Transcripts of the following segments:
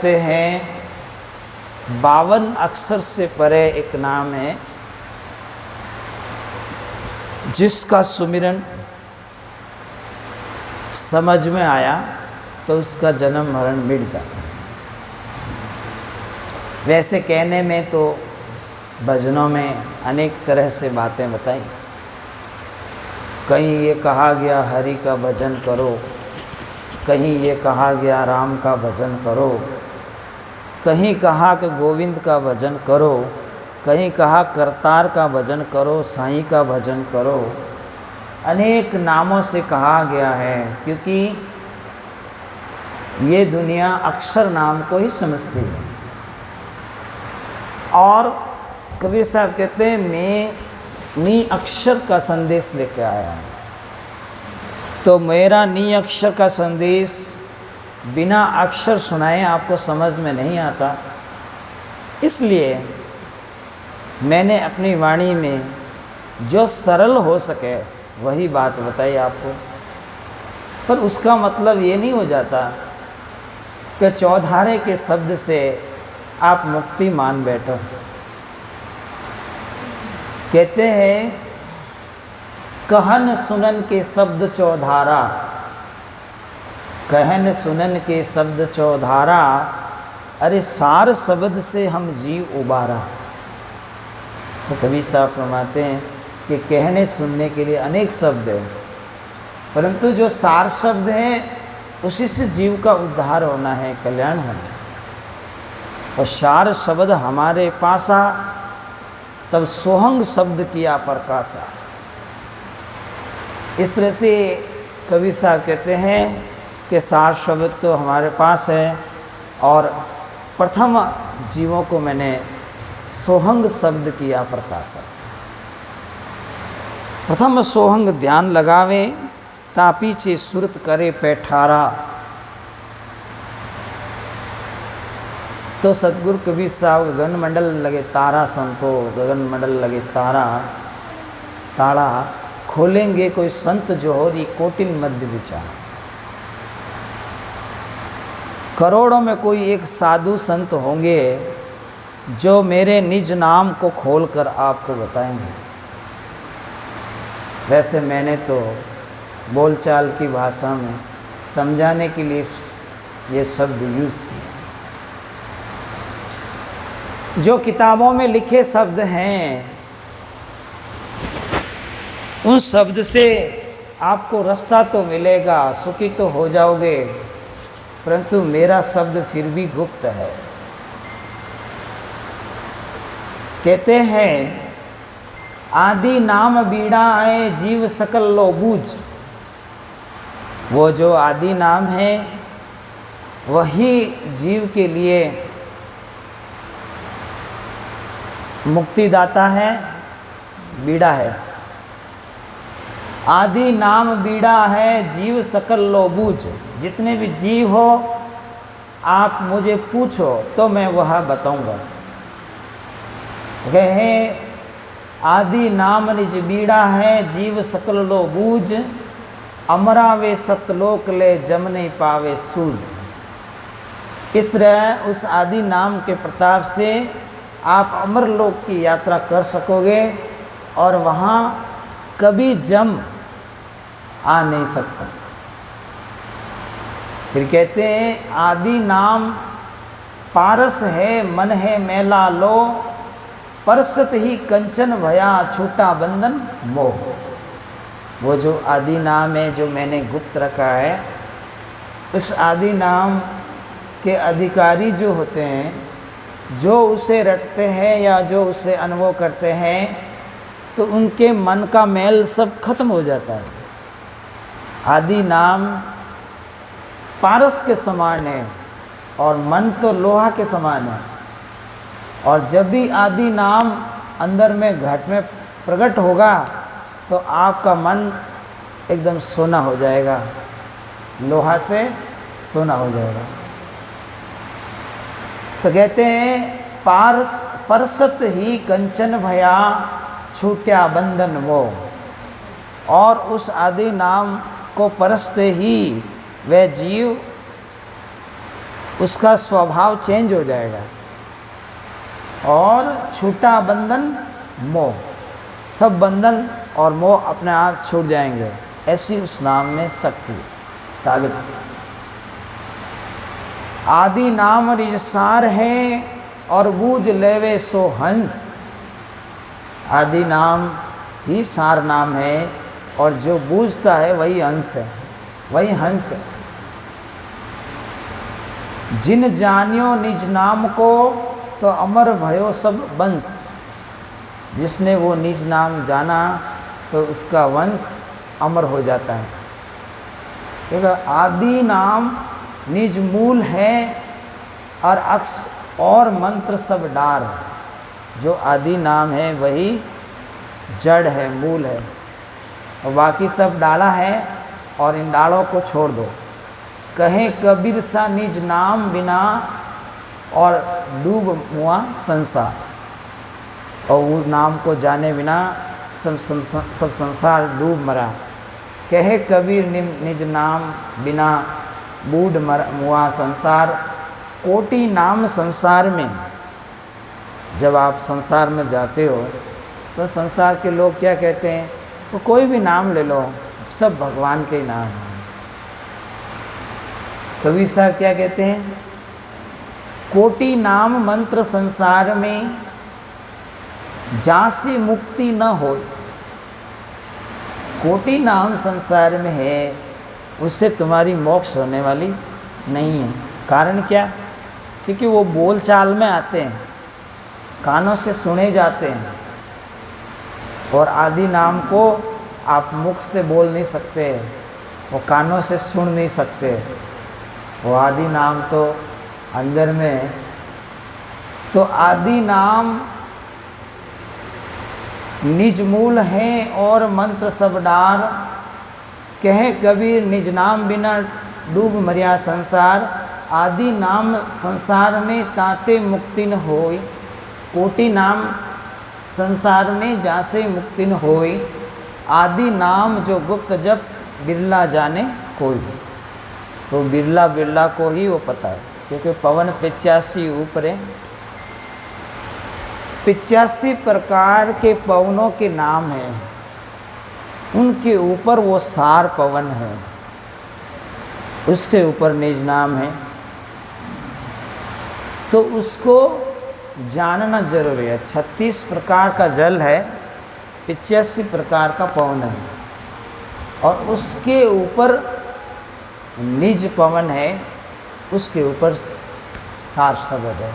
कहते हैं 52 अक्षर से परे एक नाम है जिसका सुमिरन समझ में आया तो उसका जन्म मरण मिट जाता है। वैसे कहने में तो भजनों में अनेक तरह से बातें बताई। कहीं ये कहा गया हरि का भजन करो, कहीं ये कहा गया राम का भजन करो, कहीं कहा कि गोविंद का भजन करो, कहीं कहा करतार का भजन करो, साईं का भजन करो। अनेक नामों से कहा गया है क्योंकि ये दुनिया अक्षर नाम को ही समझती है। और कबीर साहब कहते हैं मैं नी अक्षर का संदेश लेके आया हूँ। तो मेरा नी अक्षर का संदेश बिना अक्षर सुनाए आपको समझ में नहीं आता, इसलिए मैंने अपनी वाणी में जो सरल हो सके वही बात बताई आपको। पर उसका मतलब ये नहीं हो जाता कि चौधारे के शब्द से आप मुक्ति मान बैठो। कहते हैं कहन सुनन के शब्द चौधारा, कहन सुनन के शब्द चौधारा, अरे सार शब्द से हम जीव उबारा। तो कबीर साहब फरमाते हैं कि कहने सुनने के लिए अनेक शब्द हैं, परंतु जो सार शब्द हैं उसी से जीव का उद्धार होना है, कल्याण होना है। और सार शब्द हमारे पास आ तब सोहंग शब्द किया प्रकाशा। इस तरह से कबीर साहब कहते हैं कि सार शब्द तो हमारे पास है और प्रथम जीवों को मैंने सोहंग शब्द किया प्रकाशा। प्रथम सोहंग ध्यान लगावे तापीचे सुरत करे पैठारा। तो सतगुरु कबीर साहब गगन मंडल लगे तारा संतो, गगन मंडल लगे तारा, ताड़ा खोलेंगे कोई संत जोहरी कोटिन मध्य विचार। करोड़ों में कोई एक साधु संत होंगे जो मेरे निज नाम को खोलकर आपको बताएंगे। वैसे मैंने तो बोलचाल की भाषा में समझाने के लिए ये शब्द यूज़ किया। जो किताबों में लिखे शब्द हैं उन शब्द से आपको रास्ता तो मिलेगा, सुखी तो हो जाओगे, परंतु मेरा शब्द फिर भी गुप्त है। कहते हैं आदि नाम बीड़ा आए जीव सकल लो बूझ। वो जो आदि नाम है वही जीव के लिए मुक्तिदाता है, बीड़ा है। आदि नाम बीड़ा है जीव सकल लो बूझ। जितने भी जीव हो आप मुझे पूछो तो मैं वह बताऊंगा। कहे आदि नाम निज बीड़ा है जीव सकल लो बूझ। अमरा वे सतलोक ले जम नहीं पावे सूझ। इस तरह उस आदि नाम के प्रताप से आप अमर लोक की यात्रा कर सकोगे और वहाँ कभी जम आ नहीं सकता। फिर कहते हैं आदि नाम पारस है मन है मैला लो। परसत ही कंचन भया छूटा बंधन मोह। वो जो आदि नाम है जो मैंने गुप्त रखा है, उस आदि नाम के अधिकारी जो होते हैं, जो उसे रटते हैं या जो उसे अनुभव करते हैं, तो उनके मन का मैल सब खत्म हो जाता है। आदि नाम पारस के समान है और मन तो लोहा के समान है। और जब भी आदि नाम अंदर में घट में प्रकट होगा तो आपका मन एकदम सोना हो जाएगा, लोहा से सोना हो जाएगा। तो कहते हैं परसत ही कंचन भया छूट्या बंधन मोह। और उस आदि नाम को परसते ही वह जीव उसका स्वभाव चेंज हो जाएगा। और छूटा बंधन मोह, सब बंधन और मोह अपने आप छूट जाएंगे। ऐसी उस नाम में शक्ति, ताकत। आदि नाम रिजसार है और बूझ लेवे सो हंस। आदि नाम ही सार नाम है और जो बूझता है वही हंस है, वही हंस है। जिन जानियो निज नाम को तो अमर भयो सब वंश। जिसने वो निज नाम जाना तो उसका वंश अमर हो जाता है। क्योंकि आदि नाम निज मूल है और अक्ष और मंत्र सब डार। जो आदि नाम है वही जड़ है, मूल है, और बाकी सब डाला है, और इन डालों को छोड़ दो। कहे कबीर सा निज नाम बिना और डूब मुआ संसार। और वो नाम को जाने बिना सब संसार डूब मरा। कहे कबीर निज नाम बिना बूढ़ मुआ संसार। कोटि नाम संसार में, जब आप संसार में जाते हो तो संसार के लोग क्या कहते हैं, तो कोई भी नाम ले लो, सब भगवान के ही नाम हैं। कबीर साहब क्या कहते हैं, कोटि नाम मंत्र संसार में जासी मुक्ति न हो। कोटि नाम संसार में है, उससे तुम्हारी मोक्ष होने वाली नहीं है। कारण क्या, क्योंकि वो बोल चाल में आते हैं, कानों से सुने जाते हैं, और आदि नाम को आप मुख से बोल नहीं सकते, वो कानों से सुन नहीं सकते। वो आदि नाम तो अंदर में। तो आदि नाम निज मूल है और मंत्र सब डार। कहे कबीर निज नाम बिना डूब मरिया संसार। आदि नाम संसार में ताते मुक्ति न होई। कोटि नाम संसार में जासे मुक्ति न होई। आदि नाम जो गुप्त जप बिरला जाने कोई। तो बिरला बिरला को ही वो पता है, क्योंकि पवन 85 ऊपरे 85 प्रकार के पवनों के नाम हैं, उनके ऊपर वो सार पवन है, उसके ऊपर निज नाम है। तो उसको जानना जरूरी है। 36 प्रकार का जल है, 85 प्रकार का पवन है, और उसके ऊपर निज पवन है, उसके ऊपर सार शब्द है।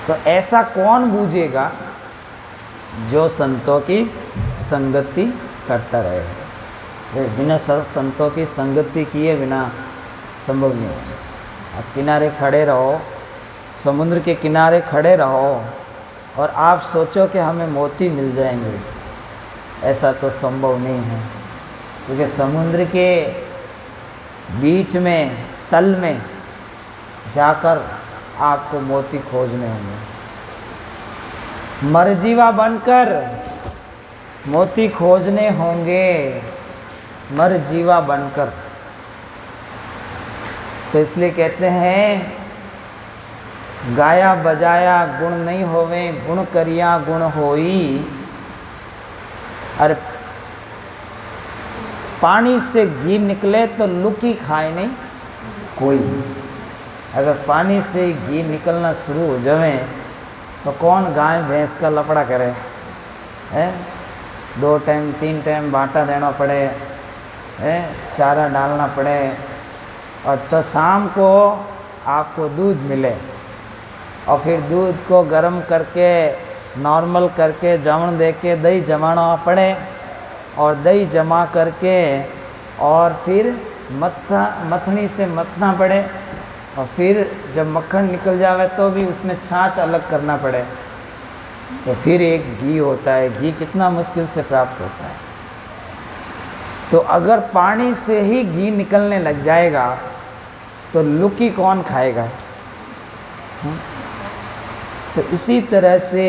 तो ऐसा कौन बूझेगा, जो संतों की संगति करता रहे। बिना संतों की संगति किए बिना संभव नहीं है। आप किनारे खड़े रहो, समुद्र के किनारे खड़े रहो, और आप सोचो कि हमें मोती मिल जाएंगे, ऐसा तो संभव नहीं है। क्योंकि समुद्र के बीच में, तल में जाकर आपको मोती खोजने होंगे। मरजीवा बनकर मोती खोजने होंगे, मरजीवा बनकर। तो इसलिए कहते हैं, गाया बजाया गुण नहीं होवे, गुण करिया गुण होई। अरे पानी से घी निकले तो लुकी खाए नहीं कोई। अगर पानी से घी निकलना शुरू हो जाए तो कौन गाय भैंस का लपड़ा करे, है? 2 टाइम 3 टाइम बाटा देना पड़े, है? चारा डालना पड़े, और तो शाम को आपको दूध मिले, और फिर दूध को गर्म करके नॉर्मल करके जमन दे के दही जमाना पड़े, और दही जमा करके और फिर मथनी से मथना पड़े, और फिर जब मक्खन निकल जावे तो भी उसमें छाछ अलग करना पड़े, तो फिर एक घी होता है। घी कितना मुश्किल से प्राप्त होता है। तो अगर पानी से ही घी निकलने लग जाएगा तो लुकी कौन खाएगा? तो इसी तरह से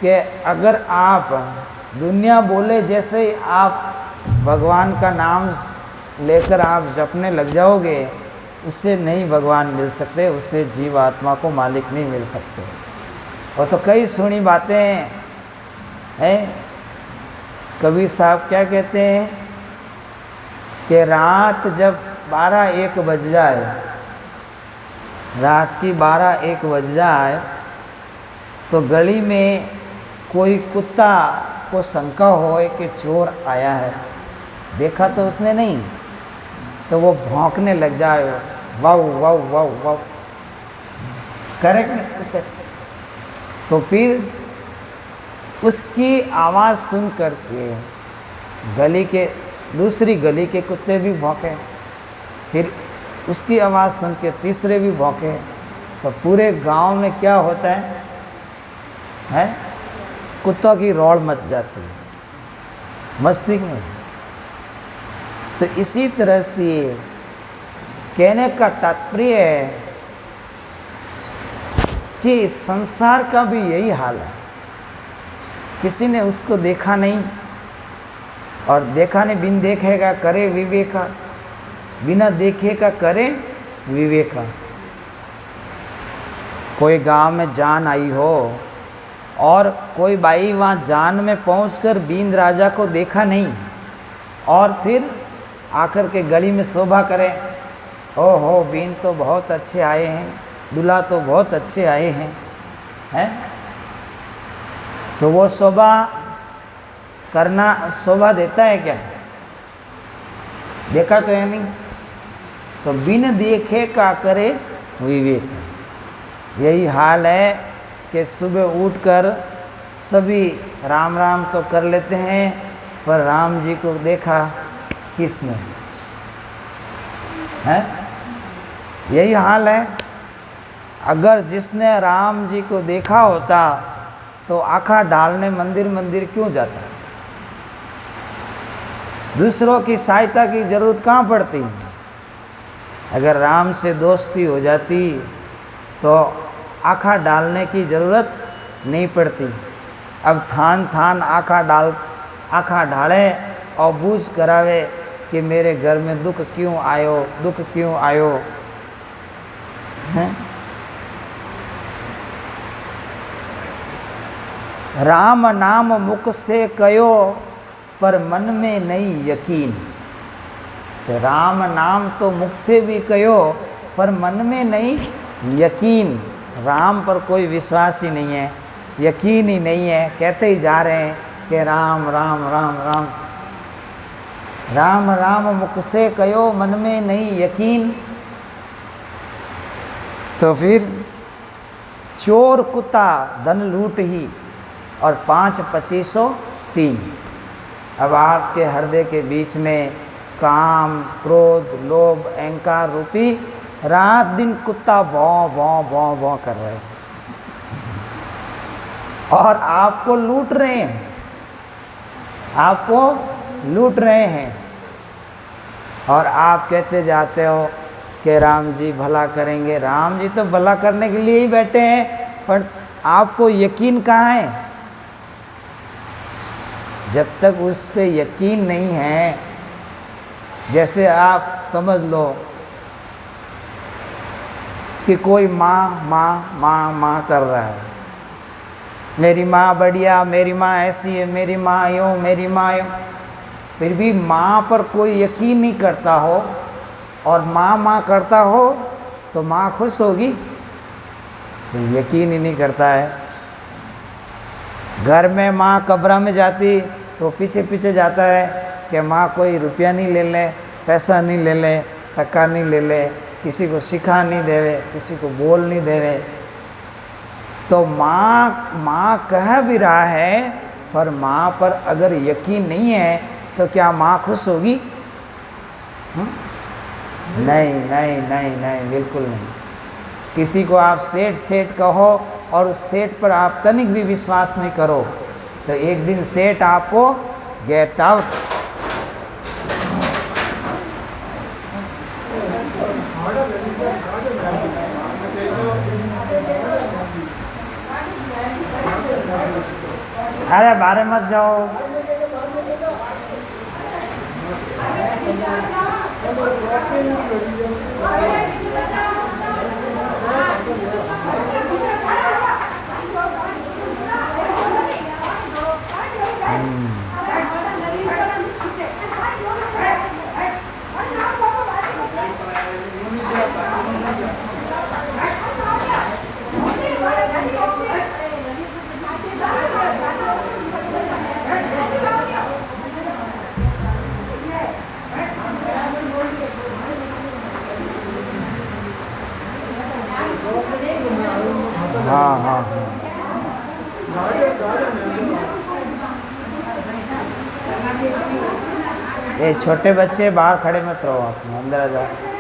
कि अगर आप दुनिया बोले जैसे आप भगवान का नाम लेकर आप जपने लग जाओगे उससे नहीं भगवान मिल सकते, उससे जीव आत्मा को मालिक नहीं मिल सकते। वो तो कई सुनी बातें हैं। कबीर साहब क्या कहते हैं कि रात जब 12-1 बज जाए, रात की 12-1 बज जाए, तो गली में कोई कुत्ता को शंका हो कि चोर आया है, देखा तो उसने नहीं, तो वो भौंकने लग जाए, वाव वाव वाव वाव, करेक्ट। तो फिर उसकी आवाज़ सुन करके गली के दूसरी गली के कुत्ते भी भौंके, फिर उसकी आवाज़ सुन के तीसरे भी भौंके, तो पूरे गांव में क्या होता है? कुत्तों की रौड़ मच जाती है, मस्ती में। तो इसी तरह से कहने का तात्पर्य है कि संसार का भी यही हाल है। किसी ने उसको देखा नहीं, और देखा नहीं, बिन देखे का करे विवेका, बिना देखे का करे विवेका। कोई गांव में जान आई हो और कोई बाई वहाँ जान में पहुंचकर बींद राजा को देखा नहीं, और फिर आकर के गली में शोभा करे, ओहो बींद तो बहुत अच्छे आए हैं, दूल्हा तो बहुत अच्छे आए हैं, तो वो शोभा करना शोभा देता है क्या? देखा तो है नहीं। तो बिन देखे का करे विवेक। यही हाल है कि सुबह उठकर सभी राम राम तो कर लेते हैं, पर राम जी को देखा किसने? है यही हाल है। अगर जिसने राम जी को देखा होता तो आँखा डालने मंदिर मंदिर क्यों जाता? दूसरों की सहायता की जरूरत कहाँ पड़ती? अगर राम से दोस्ती हो जाती तो आँखा डालने की ज़रूरत नहीं पड़ती। अब थान थान आँखा ढाले और बूझ करावे कि मेरे घर में दुख क्यों आयो, दुख क्यों आयो है? राम नाम मुख से कयो पर मन में नहीं यकीन। तो राम नाम तो मुख से भी कयो पर मन में नहीं यकीन। राम पर कोई विश्वास ही नहीं है, यकीन ही नहीं है, कहते ही जा रहे हैं कि राम राम राम राम। राम राम मुख से कयो मन में नहीं यकीन। तो फिर चोर कुत्ता धन लूट ही और 5-25-3। अब आपके हृदय के बीच में काम, क्रोध, लोभ, अहंकार रूपी रात दिन कुत्ता भौं भौं भौं भौं कर रहे हैं और आपको लूट रहे हैं, आपको लूट रहे हैं। और आप कहते जाते हो कि राम जी भला करेंगे। राम जी तो भला करने के लिए ही बैठे हैं, पर आपको यकीन कहाँ है? जब तक उस पे यकीन नहीं है, जैसे आप समझ लो कि कोई माँ माँ माँ माँ कर रहा है, मेरी माँ बढ़िया, मेरी माँ ऐसी है, मेरी माँ यूँ, मेरी माँ यूँ, फिर भी माँ पर कोई यकीन नहीं करता हो और माँ माँ करता हो तो माँ खुश होगी? तो यकीन ही नहीं करता है। घर में माँ कब्र में जाती तो पीछे पीछे जाता है कि माँ कोई रुपया नहीं ले ले, पैसा नहीं ले ले, टका नहीं ले ले, किसी को सिखा नहीं देवे, किसी को बोल नहीं देवे। तो माँ कह भी रहा है, पर माँ पर अगर यकीन नहीं है तो क्या माँ खुश होगी? नहीं नहीं नहीं नहीं, बिल्कुल नहीं। किसी को आप सेठ सेठ कहो और उस सेठ पर आप तनिक भी विश्वास नहीं करो तो एक दिन सेठ आपको गेट आउट। अरे बारे मत जाओ। ये छोटे बच्चे बाहर खड़े मत रहो, आप अंदर आ जाओ।